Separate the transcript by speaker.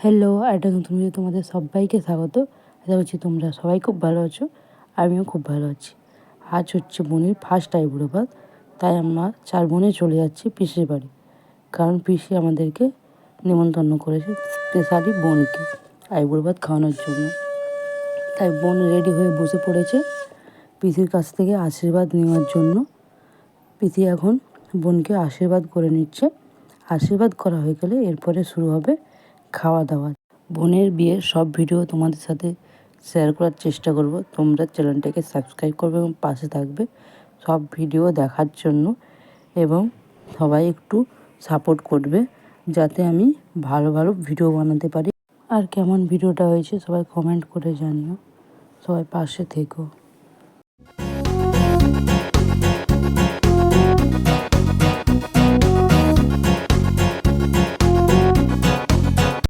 Speaker 1: Hello, একটা নতুন video তোমাদের সবাইকে স্বাগত। আশা করছি তোমরা সবাই খুব ভালো আছো, আমিও খুব ভালো আছি। আজ হচ্ছে বোনের ফার্স্ট আইবুড়ো ভাত, তাই আমরা 4 বোনে চলে যাচ্ছি পিসির বাড়ি। কারণ পিসি আমাদেরকে নিমন্ত্রণ করেছে স্পেশালি বোনকে আইবুড়ো ভাত খাওয়ানোর জন্য। তাই বোন রেডি হয়ে বসে পড়েছে পিসির কাছ থেকে আশীর্বাদ নেওয়ার জন্য। পিসি এখন বোনকে আশীর্বাদ করে নিচ্ছে। আশীর্বাদ করা হয়ে গেলে এরপরে শুরু হবে খাওয়া দাওয়া। বোনের বিয়ের সব ভিডিও তোমাদের সাথে শেয়ার করার চেষ্টা করব। তোমরা চ্যানেলটাকে সাবস্ক্রাইব করবে এবং পাশে থাকবে সব ভিডিও দেখার জন্য, এবং সবাই একটু সাপোর্ট করবে যাতে আমি ভালো ভালো ভিডিও বানাতে পারি। আর কেমন ভিডিওটা হয়েছে সবাই কমেন্ট করে জানিও। সবাই পাশে থেকো।